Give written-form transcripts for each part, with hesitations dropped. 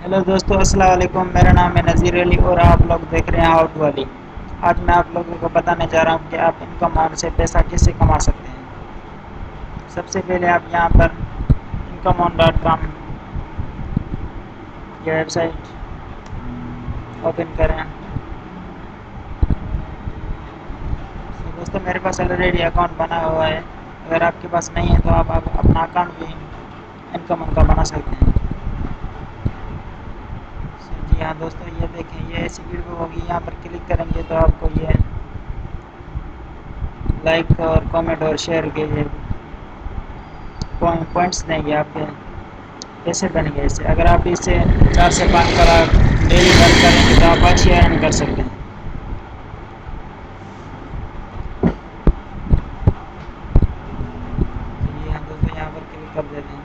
Hello दोस्तों, अस्सलाम वालेकुम। मेरा नाम है नज़ीर अली और आप लोग देख रहे हैं हाउ टू अली। आज मैं आप लोगों को बताने जा रहा हूँ कि आप इनकम ऑन से पैसा कैसे कमा सकते हैं। सबसे पहले आप यहाँ पर incomon.com ये वेबसाइट ओपन करें। तो दोस्तों, मेरे पास ऑलरेडी अकाउंट बना हुआ है। अगर आपके पास नहीं है तो आप अपना अकाउंट भी इनकम का बना सकते हैं। जी हाँ दोस्तों, ये देखें, ये ऐसी वीडियो होगी। यहाँ पर क्लिक करेंगे तो आपको ये लाइक और कमेंट और शेयर के ये पॉइंट्स देंगे, आपके पैसे बनेंगे इससे। अगर आप इससे 4 से 5 कलाक डेली वर्क करेंगे तो आप अच्छी अर्न कर सकते हैं। जी हाँ दोस्तों, यहाँ पर क्लिक कर देते हैं।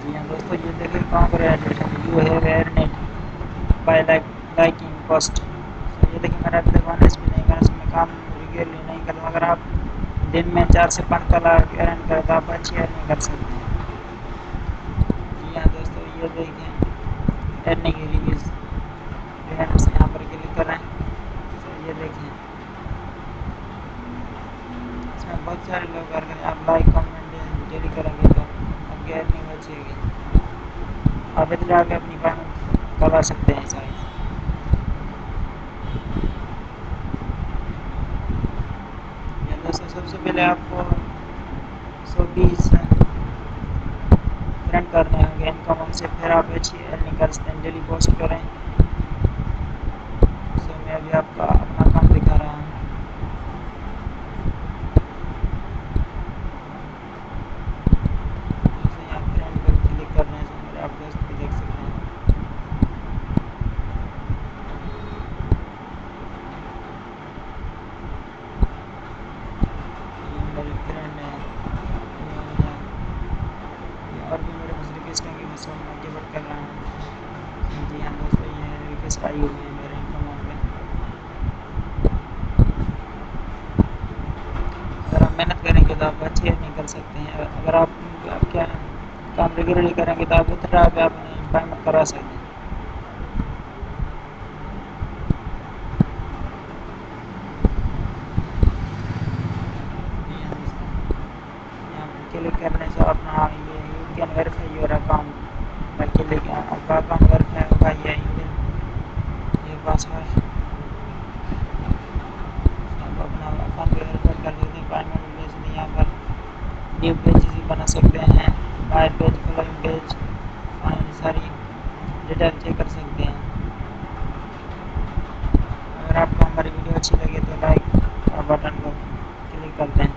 जी हाँ दोस्तों, ये देखिए, congratulation you have earned it by liking post. तो ये देखिए, मेरा अभी तक ऑनेस भी नहीं करा, मैं काम रेगुलरली नहीं करता। अगर आप दिन में 4 से 5 कलाक अर्न करें तो आप अच्छी अर्निंग कर सकते हैं। जी हाँ दोस्तों, ये देखें, अर्निंग रिव्यूज़ फ्रेंड्स, यहाँ पर क्लिक करें। तो ये देखें, इसमें बहुत सारे लोग अगर आप लाइक कमेंट डेली करेंगे तो आपकी अर्निंग अच्छी होगी। आप इधर आके अपनी पेमेंट करवा सकते हैं सारी। ये दोस्तों, सबसे पहले आपको 120 फ्रेंड करने होंगे इनकम से, फिर आप अच्छी अर्निंग कर सकते हैं। डेली पोस्ट करें। सो मैं अभी आपका अपना काम दिखा रहा हूँ। जैसे यहाँ फ्रेंड पर क्लिक करने से मेरे आप दोस्त भी देख सकते हैं। ये मेरे फ्रेंड हैं, और भी मेरे पास रिक्वेस्ट होंगे, मैं सब में गिव कर रहा हूँ। जी हाँ दोस्तों, ये रिक्वेस्ट आई हुई है मेरे इनकम में। अगर आप मेहनत करेंगे तो आप अच्छी अर्निंग कर सकते हैं। अगर आप क्या काम रेगुलरली करेंगे तो आप उतना आप अपनी पेमेंट करवा सकते हैं। जी हाँ दोस्तों, यहाँ पर क्लिक करने से अपना ये you can verify your account में क्लिक, आपका अकाउंट वेरीफाई होगा। ये पासवर्ड आप अपना अकाउंट वेरीफाई कर देते हैं। पेमेंट भेज दें। यहाँ पर न्यू पेज भी बना सकते हैं, बाय पेज, फॉलोइंग पेज, सारी डिटेल चेक कर सकते हैं। अगर आपको हमारी वीडियो अच्छी लगे तो लाइक और बटन को क्लिक कर दें।